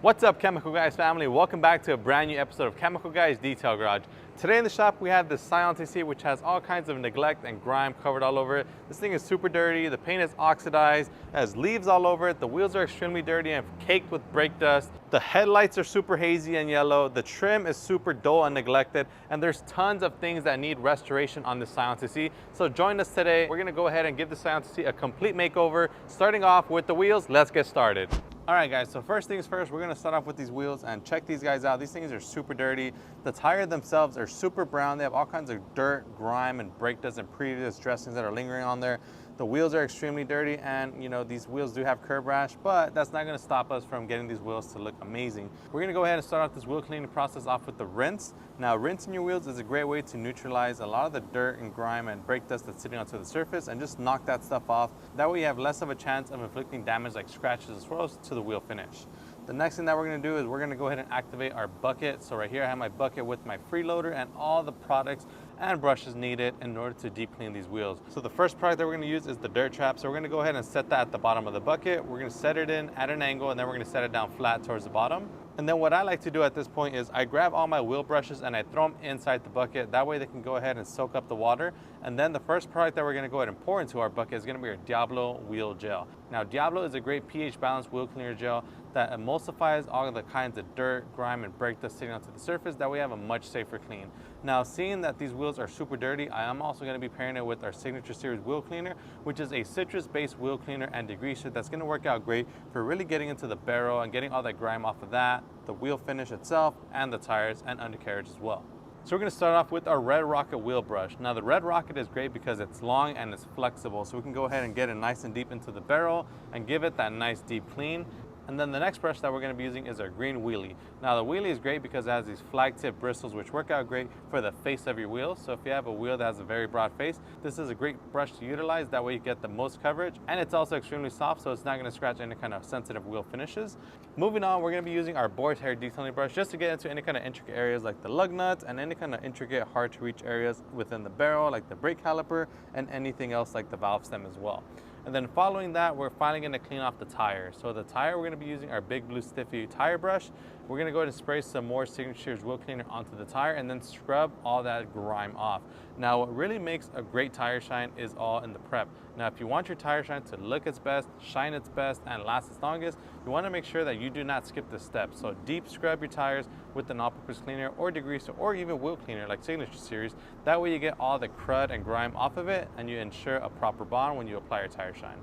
What's up, Chemical Guys family? Welcome back to a brand new episode of Chemical Guys Detail Garage. Today in the shop we have this Scion TC which has all kinds of neglect and grime covered all over it. This thing is super dirty, the paint is oxidized, it has leaves all over it, the wheels are extremely dirty and caked with brake dust, the headlights are super hazy and yellow, the trim is super dull and neglected, and there's tons of things that need restoration on this Scion TC. So join us today. We're gonna go ahead and give the Scion TC a complete makeover. Starting off with the wheels, let's get started. All right guys, so first things first, we're gonna start off with these wheels and check these guys out. These things are super dirty. The tires themselves are super brown. They have all kinds of dirt, grime, and brake dust and previous dressings that are lingering on there. The wheels are extremely dirty, and you know, these wheels do have curb rash, but that's not gonna stop us from getting these wheels to look amazing. We're gonna go ahead and start off this wheel cleaning process off with the rinse. Now, rinsing your wheels is a great way to neutralize a lot of the dirt and grime and brake dust that's sitting onto the surface and just knock that stuff off. That way you have less of a chance of inflicting damage like scratches and swirls to the wheel finish. The next thing that we're gonna do is we're gonna go ahead and activate our bucket. So right here I have my bucket with my freeloader and all the products and brushes needed in order to deep clean these wheels. So the first product that we're gonna use is the dirt trap. So we're gonna go ahead and set that at the bottom of the bucket. We're gonna set it in at an angle and then we're gonna set it down flat towards the bottom. And then what I like to do at this point is I grab all my wheel brushes and I throw them inside the bucket. That way they can go ahead and soak up the water. And then the first product that we're gonna go ahead and pour into our bucket is gonna be our Diabllo wheel gel. Now, Diabllo is a great pH balanced wheel cleaner gel that emulsifies all of the kinds of dirt, grime, and brake dust sitting onto the surface. That way we have a much safer clean. Now, seeing that these wheels are super dirty, I am also gonna be pairing it with our Signature Series wheel cleaner, which is a citrus-based wheel cleaner and degreaser that's gonna work out great for really getting into the barrel and getting all that grime off of that, the wheel finish itself, and the tires and undercarriage as well. So we're gonna start off with our Red Rocket wheel brush. Now the Red Rocket is great because it's long and it's flexible, so we can go ahead and get it nice and deep into the barrel and give it that nice deep clean. And then the next brush that we're gonna be using is our green wheelie. Now the wheelie is great because it has these flag tip bristles which work out great for the face of your wheel. So if you have a wheel that has a very broad face, this is a great brush to utilize. That way you get the most coverage, and it's also extremely soft, so it's not gonna scratch any kind of sensitive wheel finishes. Moving on, we're gonna be using our boar's hair detailing brush just to get into any kind of intricate areas like the lug nuts and any kind of intricate hard to reach areas within the barrel like the brake caliper and anything else like the valve stem as well. And then following that, we're finally gonna clean off the tire. So the tire, we're gonna be using our Big Blue Stiffy tire brush. We're gonna go ahead and spray some more Signature wheel cleaner onto the tire and then scrub all that grime off. Now, what really makes a great tire shine is all in the prep. Now, if you want your tire shine to look its best, shine its best, and last its longest, you wanna make sure that you do not skip this step. So deep scrub your tires with an all-purpose cleaner or degreaser or even wheel cleaner like Signature Series. That way you get all the crud and grime off of it and you ensure a proper bond when you apply your tire shine.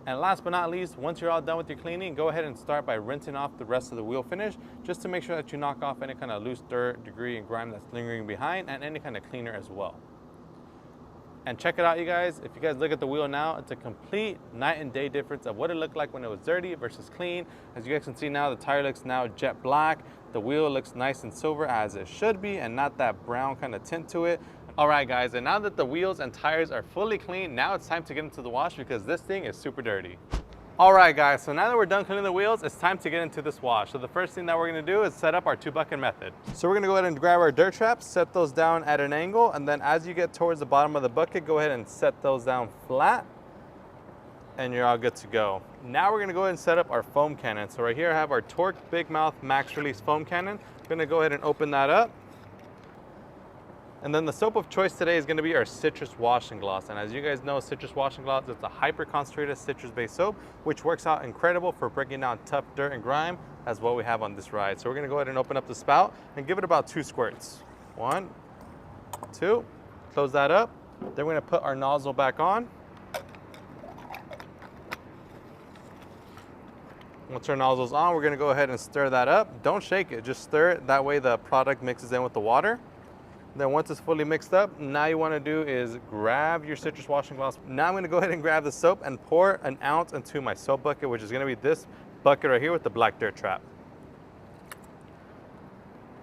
And last but not least, once you're all done with your cleaning, go ahead and start by rinsing off the rest of the wheel finish just to make sure that you knock off any kind of loose dirt, debris, and grime that's lingering behind, and any kind of cleaner as well. And check it out, you guys. If you guys look at the wheel now, it's a complete night and day difference of what it looked like when it was dirty versus clean. As you guys can see now, the tire looks now jet black. The wheel looks nice and silver as it should be and not that brown kind of tint to it. All right, guys, and now that the wheels and tires are fully clean, now it's time to get into the wash because this thing is super dirty. All right, guys, so now that we're done cleaning the wheels, it's time to get into this wash. So the first thing that we're gonna do is set up our 2-bucket method. So we're gonna go ahead and grab our dirt traps, set those down at an angle, and then as you get towards the bottom of the bucket, go ahead and set those down flat, and you're all good to go. Now we're gonna go ahead and set up our foam cannon. So right here I have our Torque Big Mouth Max Release foam cannon. I'm gonna go ahead and open that up. And then the soap of choice today is gonna be our citrus washing gloss. And as you guys know, citrus washing gloss, it's a hyper concentrated citrus-based soap, which works out incredible for breaking down tough dirt and grime, as what we have on this ride. So we're gonna go ahead and open up the spout and give it about 2 squirts. 1, 2, close that up. Then we're gonna put our nozzle back on. Once our nozzle's on, we're gonna go ahead and stir that up. Don't shake it, just stir it. That way the product mixes in with the water. Then once it's fully mixed up, now you wanna do is grab your citrus washing gloss. Now I'm gonna go ahead and grab the soap and pour an ounce into my soap bucket, which is gonna be this bucket right here with the black dirt trap.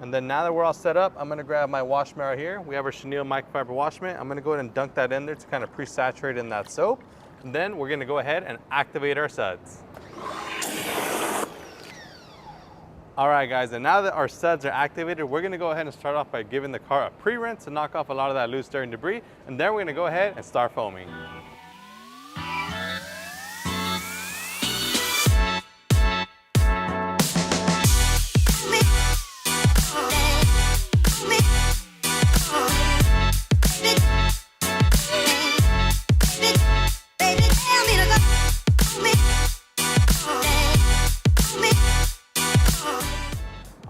And then now that we're all set up, I'm gonna grab my wash mitt right here. We have our chenille microfiber wash mitt. I'm gonna go ahead and dunk that in there to kind of pre-saturate in that soap. And then we're gonna go ahead and activate our suds. All right, guys, and now that our suds are activated, we're gonna go ahead and start off by giving the car a pre-rinse to knock off a lot of that loose dirt and debris, and then we're gonna go ahead and start foaming.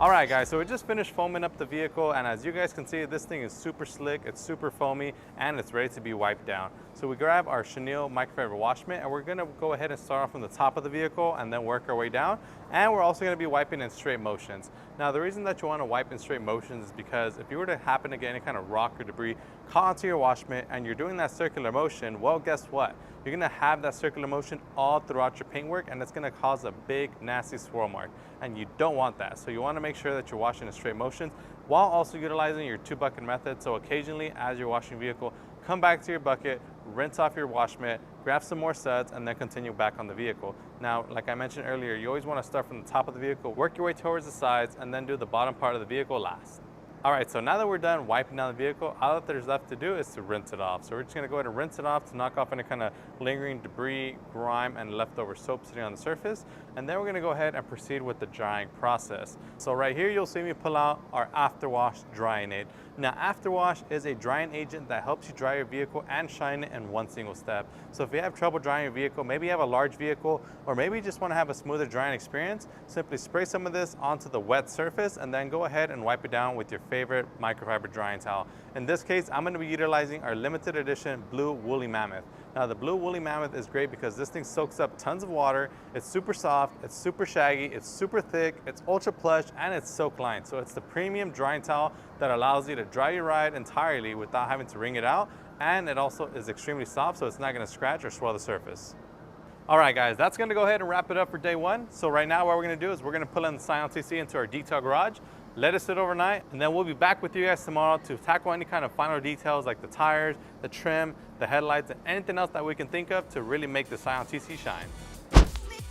Alright guys, so we just finished foaming up the vehicle, and as you guys can see, this thing is super slick, it's super foamy, and it's ready to be wiped down. So we grab our chenille microfiber wash mitt, and we're going to go ahead and start off from the top of the vehicle and then work our way down. And we're also going to be wiping in straight motions. Now the reason that you want to wipe in straight motions is because if you were to happen to get any kind of rock or debris caught onto your wash mitt and you're doing that circular motion, well guess what? You're going to have that circular motion all throughout your paintwork, and it's going to cause a big nasty swirl mark, and you don't want that. So you want to make sure that you're washing in straight motions while also utilizing your 2-bucket method. So occasionally as you're washing your vehicle, come back to your bucket, rinse off your wash mitt, grab some more suds, and then continue back on the vehicle. Now, like I mentioned earlier, you always want to start from the top of the vehicle, work your way towards the sides, and then do the bottom part of the vehicle last. All right, so now that we're done wiping down the vehicle, all that there's left to do is to rinse it off. So we're just gonna go ahead and rinse it off to knock off any kind of lingering debris, grime, and leftover soap sitting on the surface. And then we're gonna go ahead and proceed with the drying process. So right here, you'll see me pull out our afterwash drying aid. Now, afterwash is a drying agent that helps you dry your vehicle and shine it in one single step. So if you have trouble drying your vehicle, maybe you have a large vehicle, or maybe you just wanna have a smoother drying experience, simply spray some of this onto the wet surface and then go ahead and wipe it down with your favorite microfiber drying towel. In this case, I'm going to be utilizing our limited edition blue woolly mammoth. Now the blue woolly mammoth is great because this thing soaks up tons of water, it's super soft, it's super shaggy, it's super thick, it's ultra plush, and it's soak lined. So it's the premium drying towel that allows you to dry your ride entirely without having to wring it out, and it also is extremely soft, so it's not going to scratch or swell the surface. All right guys, that's going to go ahead and wrap it up for day one. So right now what we're going to do is we're going to pull in the Scion TC into our detail garage, let it sit overnight, and then we'll be back with you guys tomorrow to tackle any kind of final details like the tires, the trim, the headlights, and anything else that we can think of to really make the Scion TC shine.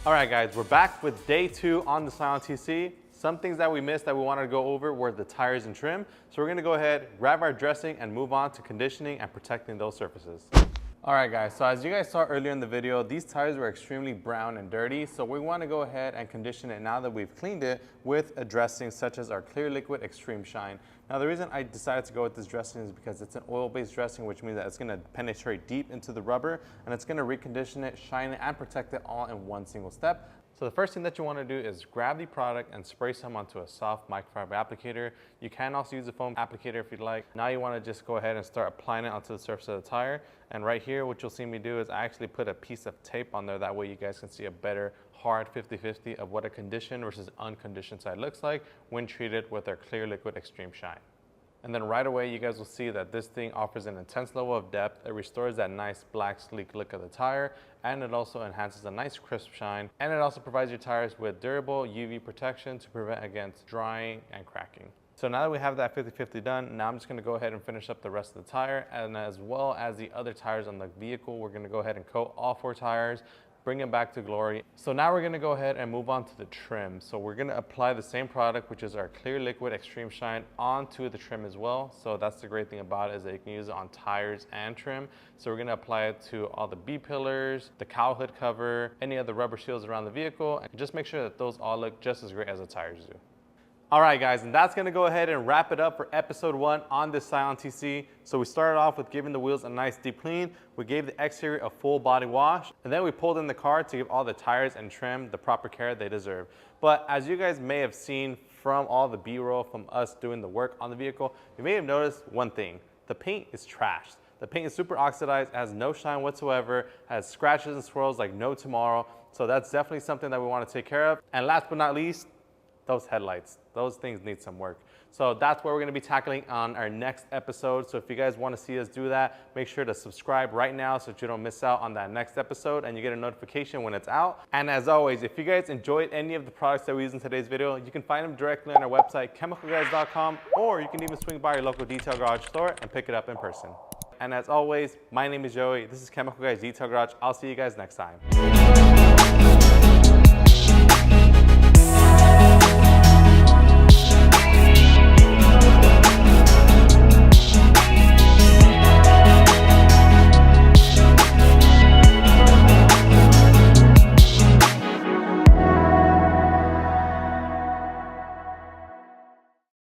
All right guys, we're back with day 2 on the Scion TC. Some things that we missed that we wanted to go over were the tires and trim. So we're going to go ahead, grab our dressing, and move on to conditioning and protecting those surfaces. All right guys, so as you guys saw earlier in the video, these tires were extremely brown and dirty, so we want to go ahead and condition it now that we've cleaned it with a dressing such as our Clear Liquid Extreme Shine. Now the reason I decided to go with this dressing is because it's an oil-based dressing, which means that it's going to penetrate deep into the rubber, and it's going to recondition it, shine it, and protect it all in one single step. So the first thing that you want to do is grab the product and spray some onto a soft microfiber applicator. You can also use a foam applicator if you'd like. Now you want to just go ahead and start applying it onto the surface of the tire. And right here, what you'll see me do is I actually put a piece of tape on there. That way you guys can see a better hard 50-50 of what a conditioned versus unconditioned side looks like when treated with our Clear Liquid Extreme Shine. And then right away, you guys will see that this thing offers an intense level of depth. It restores that nice black sleek look of the tire, and it also enhances a nice crisp shine. And it also provides your tires with durable UV protection to prevent against drying and cracking. So now that we have that 50-50 done, now I'm just gonna go ahead and finish up the rest of the tire, and as well as the other tires on the vehicle, we're gonna go ahead and coat all 4 tires, bring it back to glory. So now we're gonna go ahead and move on to the trim. So we're gonna apply the same product, which is our Clear Liquid Extreme Shine, onto the trim as well. So that's the great thing about it, is that you can use it on tires and trim. So we're gonna apply it to all the B-pillars, the cowl hood cover, any other rubber shields around the vehicle, and just make sure that those all look just as great as the tires do. All right guys, and that's gonna go ahead and wrap it up for episode 1 on this Scion TC. So we started off with giving the wheels a nice deep clean. We gave the exterior a full body wash, and then we pulled in the car to give all the tires and trim the proper care they deserve. But as you guys may have seen from all the B-roll from us doing the work on the vehicle, you may have noticed one thing: the paint is trashed. The paint is super oxidized, has no shine whatsoever, has scratches and swirls like no tomorrow. So that's definitely something that we want to take care of. And last but not least, those headlights. Those things need some work. So that's what we're gonna be tackling on our next episode. So if you guys wanna see us do that, make sure to subscribe right now so that you don't miss out on that next episode and you get a notification when it's out. And as always, if you guys enjoyed any of the products that we used in today's video, you can find them directly on our website, chemicalguys.com, or you can even swing by your local detail garage store and pick it up in person. And as always, my name is Joey. This is Chemical Guys Detail Garage. I'll see you guys next time.